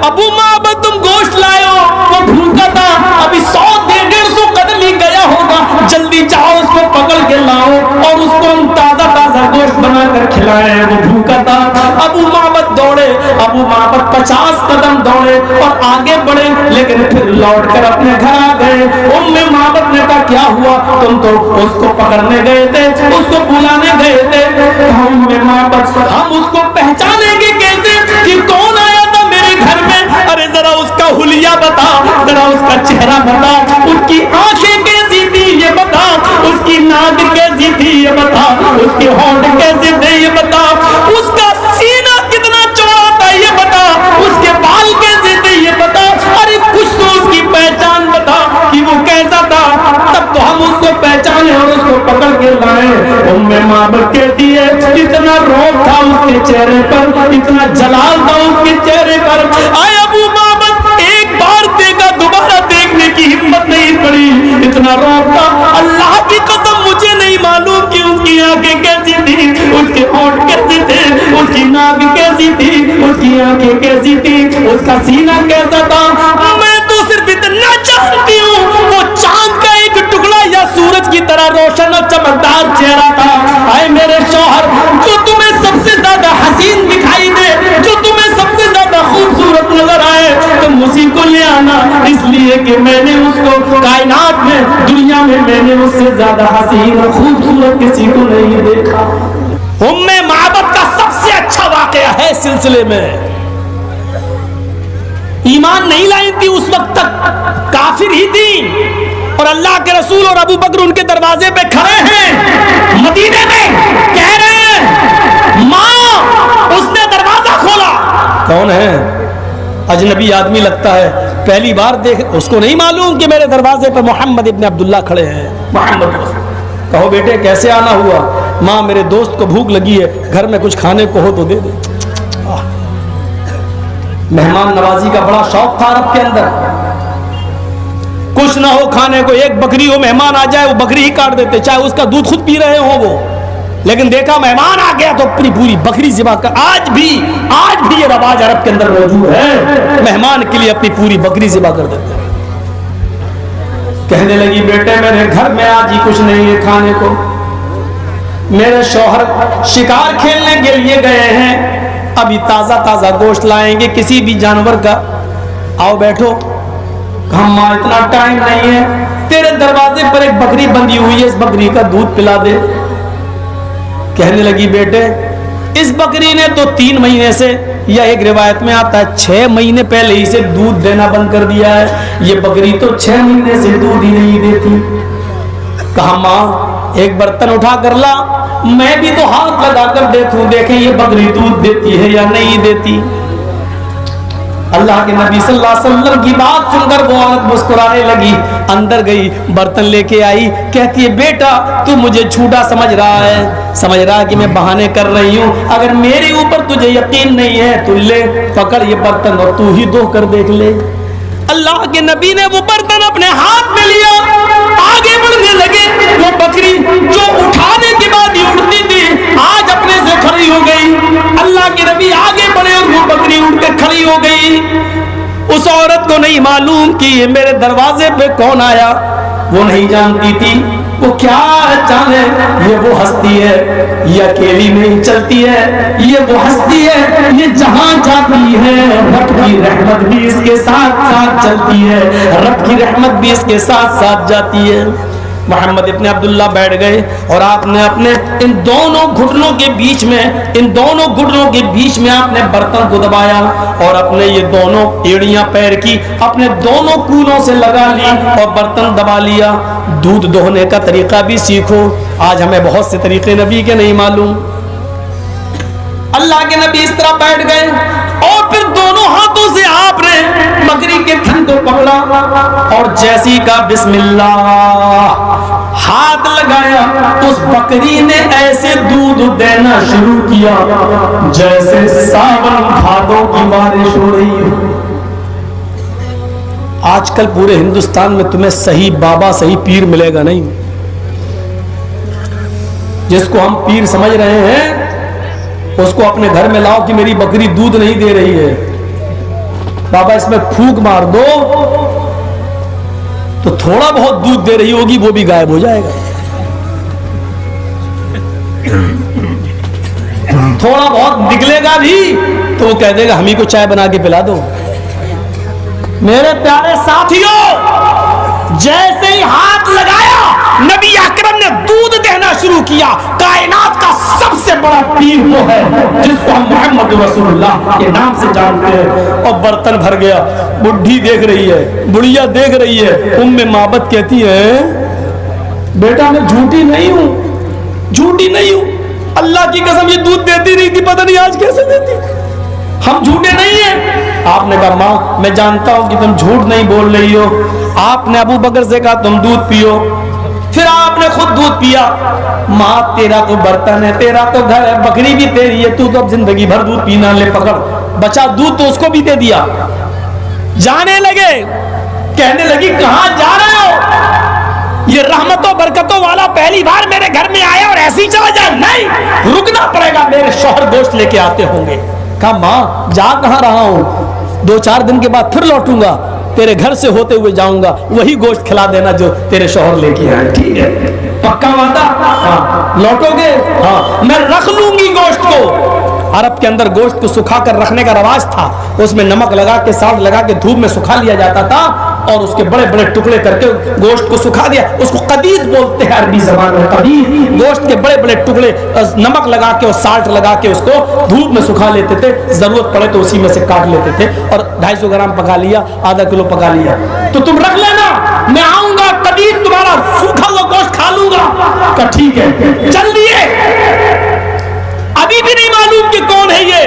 अबू माबद तुम गोश्त लाए हो, वो भूखा था, अभी 100-150 कदम ही गया होगा, जल्दी जाओ उसको पकड़ के लाओ और उसको हम ताजा ताजा गोश्त बनाकर खिलाएं, वो भूखा था। अबू माबद दौड़े, अबू माबद 50 कदम दौड़े और आगे बढ़े, लेकिन फिर लौट कर अपने घर आ गए। उम्मे माबद ने कहा क्या हुआ, तुम तो उसको पकड़ने गए थे, उसको बुलाने गए थे। उम्मे माबद हम उसको पहचानेंगे कैसे कि कौन आया था मेरे घर में? अरे जरा उसका हुलिया बता, जरा उसका चेहरा बता, उसकी आंखें कैसी थी ये बता, उसकी नाक कैसी थी ये बता, उसके होंठ कैसे थे ये बता, उसका सीना कितना चौड़ा था ये बता, उसके बाल कैसे थे ये बता, अरे कुछ तो उसकी पहचान बता कि वो कैसा था, तब तो हम उसको पहचाने और उसको पकड़ के लाए। उम्मे माबद कहती है इतना रोब था उसके चेहरे पर, इतना जलाल था उसके चेहरे पर, आए अबू माबद एक बार देखा, दोबारा देखने की हिम्मत नहीं पड़ी, इतना रोब था। अल्लाह की कसम मुझे नहीं मालूम कि उसकी आंखें कैसी थी, उसके होंठ कैसे थे, उसकी नाक कैसी थी, उसकी आंखें कैसी थी, उसका सीना कैसा था। मैं तो सिर्फ इतना जानती हूँ वो चांद का एक टुकड़ा या सूरज की तरह रोशन और चमकदार चेहरा था। आए मेरे शौहर, जो तुम्हें सबसे ज्यादा हसीन दिखाई दे, जो तुम्हें सबसे ज्यादा खूबसूरत नजर आए, तुम उसी को ले आना, इसलिए कि मैंने उसको कायनात में, दुनिया में मैंने उससे ज्यादा हसीन और खूबसूरत किसी को नहीं देखा। उम्मे माबद का सबसे अच्छा वाकया है सिलसिले में, ईमान नहीं लाई थी उस वक्त तक, काफिर ही थी, और अल्लाह के रसूल और अबू बकर उनके दरवाजे पे खड़े हैं मदीने में, कह रहे हैं माँ उसने दरवाजा खोला। कौन है? अजनबी आदमी लगता है, पहली बार देख, उसको नहीं मालूम कि मेरे दरवाजे पर मोहम्मद इब्न अब्दुल्ला खड़े हैं। मोहम्मद, कहो बेटे कैसे आना हुआ? माँ मेरे दोस्त को भूख लगी है, घर में कुछ खाने को हो तो दे दे। मेहमान नवाजी का बड़ा शौक था अरब के अंदर, कुछ ना हो खाने को, एक बकरी हो, मेहमान आ जाए वो बकरी ही काट देते, चाहे उसका दूध खुद पी रहे हो वो, लेकिन देखा मेहमान आ गया तो अपनी पूरी बकरी ज़िबा कर। आज भी ये रवाज अरब के अंदर मौजूद है, मेहमान के लिए अपनी पूरी बकरी ज़िबा कर देते। कहने लगी बेटे मेरे घर में आज ही कुछ नहीं है खाने को, मेरे शौहर शिकार खेलने के लिए गए हैं, अभी ताजा ताजा गोश्त लाएंगे किसी भी जानवर का, आओ बैठो। हम मां इतना टाइम नहीं है, तेरे दरवाजे पर एक बकरी बंधी हुई है, इस बकरी का दूध पिला दे। कहने लगी बेटे इस बकरी ने तो 3 महीने से, या एक रिवायत में आता है 6 महीने पहले ही से दूध देना बंद कर दिया है, ये बकरी तो 6 महीने से दूध ही नहीं देती। कहा मां एक बर्तन उठा कर ला, मैं भी तो हाथ लगाकर देखूं, देखें ये बकरी दूध देती है या नहीं देती। अल्लाह के नबी सल्लल्लाहु अलैहि वसल्लम की बात सुनकर वो औरत मुस्कुराने लगी, अंदर गई, बर्तन लेके आई, कहती है बेटा तू मुझे झूठा समझ रहा है, समझ रहा है कि मैं बहाने कर रही हूँ, अगर मेरे ऊपर तुझे यकीन नहीं है तो ले पकड़ ये बर्तन और तू ही धो कर देख ले। अल्लाह के नबी ने वो बर्तन अपने हाथ में लिया, आगे बढ़ने लगे, वो बकरी जो उठाने के बाद ही उठती थी आज अपने से खड़ी हो गई। अल्लाह के नबी आगे बढ़े और वो बकरी उठकर खड़ी हो गई। उस औरत को नहीं मालूम कि ये मेरे दरवाजे पे कौन आया, वो नहीं जानती थी वो क्या जाने, ये वो हस्ती है, ये अकेली नहीं चलती है, ये वो हस्ती है, ये जहां जाती है रब की रहमत भी इसके साथ साथ चलती है, रब की रहमत भी इसके साथ साथ जाती है। मोहम्मद इब्न अब्दुल्ला बैठ गए और आपने अपने इन दोनों घुटनों के बीच में आपने बर्तन को दबाया और अपने ये दोनों एड़ियां पैर की अपने दोनों कूलों से लगा ली और बर्तन दबा लिया। दूध दोहने का तरीका भी सीखो, आज हमें बहुत से तरीके नबी के नहीं मालूम। अल्लाह के नबी इस तरह बैठ गए और फिर दोनों हाथों से आपने बकरी के थन को पकड़ा और जैसी का बिस्मिल्लाह हाथ लगाया, उस बकरी ने ऐसे दूध देना शुरू किया जैसे सावन भादों की बारिश हो रही हो। आजकल पूरे हिंदुस्तान में तुम्हें सही बाबा सही पीर मिलेगा नहीं। जिसको हम पीर समझ रहे हैं उसको अपने घर में लाओ कि मेरी बकरी दूध नहीं दे रही है, बाबा इसमें फूंक मार दो तो थोड़ा बहुत दूध दे रही होगी वो भी गायब हो जाएगा, थोड़ा बहुत निकलेगा भी तो वो कह देगा हम ही को चाय बना के पिला दो। मेरे प्यारे साथियों, जैसे ही हाथ लगाया नबी अकरम ने दूध देना शुरू किया। कायनात का सबसे बड़ा पीर वो है जिसको हम मोहम्मद रसूलुल्लाह के नाम से जानते हैं। और बर्तन भर गया, बुढ़ी देख रही है, बुढ़िया देख रही है। उम्मे माबद कहती है बेटा मैं झूठी नहीं हूं, झूठी नहीं हूं, अल्लाह की कसम ये दूध देती रही थी, पता नहीं आज कैसे देती, हम झूठे नहीं हैं। आपने कहा माँ मैं जानता हूं कि तुम झूठ नहीं बोल रही हो। आपने अबू बकर से कहा तुम दूध पियो, फिर आपने खुद दूध पिया। माँ तेरा तो बर्तन है, तेरा तो घर है, बकरी भी तेरी है, तू तो अब जिंदगी भर दूध पीना, ले पकड़। बचा दूध तो उसको भी दे दिया। जाने लगे, कहने लगी कहां जा रहे हो, ये रहमतों बरकतों वाला पहली बार मेरे घर में आया और ऐसे ही चला जाए? नहीं, रुकना पड़ेगा, मेरे शौहर गोश्त लेके आते होंगे। कहा माँ जा कहां रहा हूं, 2-4 दिन के बाद फिर लौटूंगा, तेरे घर से होते हुए जाऊंगा, वही गोश्त खिला देना जो तेरे शौहर लेके आए। ठीक है, पक्का वादा? हाँ। लौटोगे? हाँ। मैं रख लूंगी गोश्त को। अरब के अंदर गोश्त को सुखा कर रखने का रवाज था, उसमें नमक लगा के, साल्ट लगा के धूप में सुखा लिया जाता था और उसके बड़े बड़े टुकड़े करके गोश्त को सुखा दिया। उसको कदीद बोलते हैं अरबी जबान में, कदीद। गोश्त के बड़े बड़े टुकड़े नमक लगा के और साल्ट लगा के उसको धूप में सुखा लेते थे, जरूरत पड़े तो उसी में से काट लेते थे। और 250 ग्राम पका लिया, आधा किलो पका लिया, तो तुम रख लेना, मैं आऊंगा कदीद तुम्हारा सूखा हुआ गोश्त खा लूंगा। का ठीक है, चल दिए। अभी भी नहीं मालूम कि कौन है ये,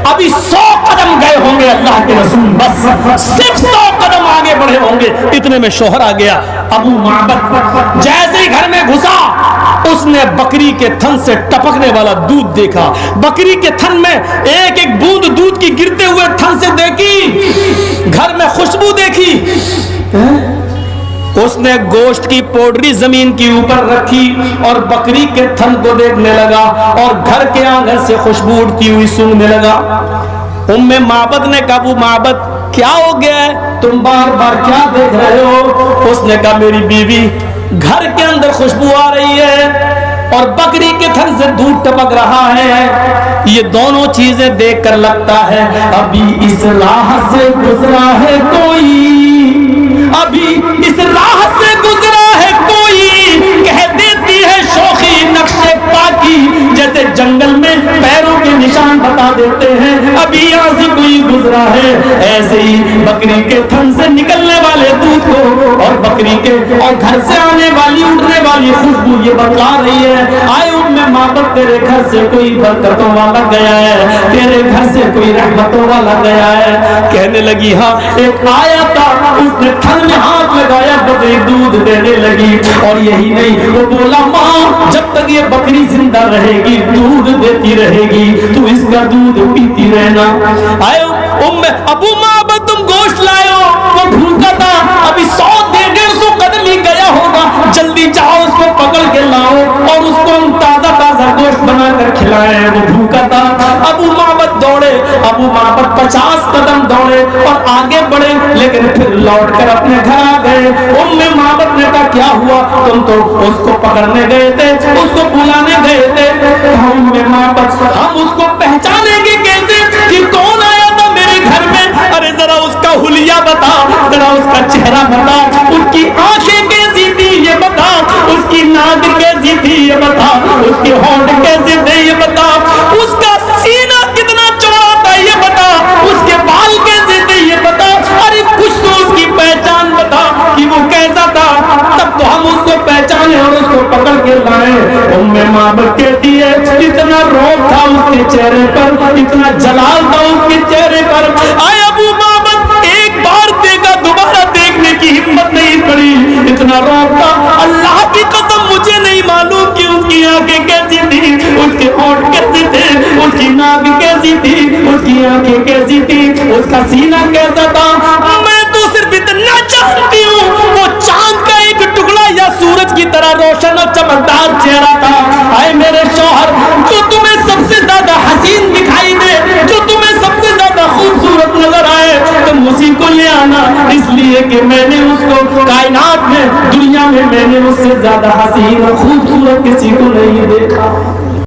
अभी 100 कदम गए होंगे अल्लाह के रसूल, बस सिर्फ 100 कदम आगे बढ़े होंगे, इतने में शौहर आ गया। अबू माबद जैसे ही घर में घुसा, उसने बकरी के थन से टपकने वाला दूध देखा। बकरी के थन में एक एक बूंद दूध की गिरते हुए थन से देखी, घर में खुशबू देखी। उसने गोश्त की पोटली जमीन के ऊपर रखी और बकरी के थन को देखने लगा और घर के आंगन से खुशबू उड़ती हुई सूंघने लगा। उम्मे माबद ने कहा अबू माबद क्या हो गया है, तुम बार बार क्या देख रहे हो? उसने कहा मेरी बीवी, घर के अंदर खुशबू आ रही है और बकरी के थन से दूध टपक रहा है, ये दोनों चीजें देखकर लगता है अभी इस राह से गुजरा है कोई, अभी इस राह से गुजरा है कोई। कह देती है शौखी नक्शे पाकी, जैसे जंगल में पैरों के निशान बता देते हैं, अभी यहाँ से कोई गुजरा है। ऐसे ही बकरी के थन से निकलने वाले दूध को और बकरी के और घर से आने वाली उड़ने वाली खुशबू ये बतला रही है आए उम्मे माबद तेरे घर से कोई बरकतों वाला गया है, तेरे घर से कोई रहमतों वाला गया है। कहने लगी हाँ, एक आया था, उसने थन में हाथ लगाया, बकरी दूध देने लगी। और यही नहीं, वो बोला माँ जब तक ये बकरी जिंदा रहेगी दूध देती रहेगी, तू इसका दूध पीती रहना। आए उम्मे अबू माबद तुम गोश्त लाए हो, वो भूखा था, अभी 100-150 कदम ही गया होगा, जल्दी जाओ उसको पकड़ के लाओ और उसको हम ताजा ताजा गोश्त बनाकर खिलाए। वो भूखा था। अबू माबद दौड़े, अबू माबद 50 कदम दौड़े और आगे बढ़े, लेकिन फिर लौट कर अपने घर आ गए। उम्मे माबद ने कहा क्या हुआ, तुम तो उसको पकड़ने गए थे, उसको बुलाने गए थे। उम्मे माबद हम उसको पहचानेंगे कैसे कि कौन आया था मेरे घर में? अरे जरा उसका हुलिया बता, जरा उसका चेहरा बता, उसकी आंखें कैसी थी ये बता, उसकी नाक कैसी थी ये बता, उसके होंठ कैसे थे ये बता, उसका सीना कितना चौड़ा था ये बता, उसके बाल कैसे थे ये बता, अरे कुछ तो उसकी पहचान बता कि वो कैसा था, तब तो हम उसको पहचाने और उसको पकड़ के लाए। उम्मे माबद कहती है इतना रोब था उसके चेहरे पर, इतना जलाल था उसके चेहरे पर। आए अबू माबद एक बार देखा, दोबारा देखने की हिम्मत नहीं पड़ी, इतना रोब था। अल्लाह की कसम मुझे नहीं मालूम कि उसकी आंखें कैसी थी, उसके होंठ कैसे थे, उसकी नाक कैसी थी, उसकी आंखें कैसी थी, उसका सीना कैसा था। मैं तो सिर्फ इतना जानती हूँ वो चांद का एक टुकड़ा या सूरज की तरह रोशन और चमकदार चेहरा था। आए मेरे शौहर, जो तुम्हें सबसे ज्यादा हसीन दिखाई दे, जो तुम्हें सबसे ज्यादा खूबसूरत नजर आए, तुम جانا، اس لیے کہ میں نے اس کو کائنات میں، دنیا میں میں نے اس سے زیادہ حسین اور خوبصورت کسی کو نہیں دیکھا۔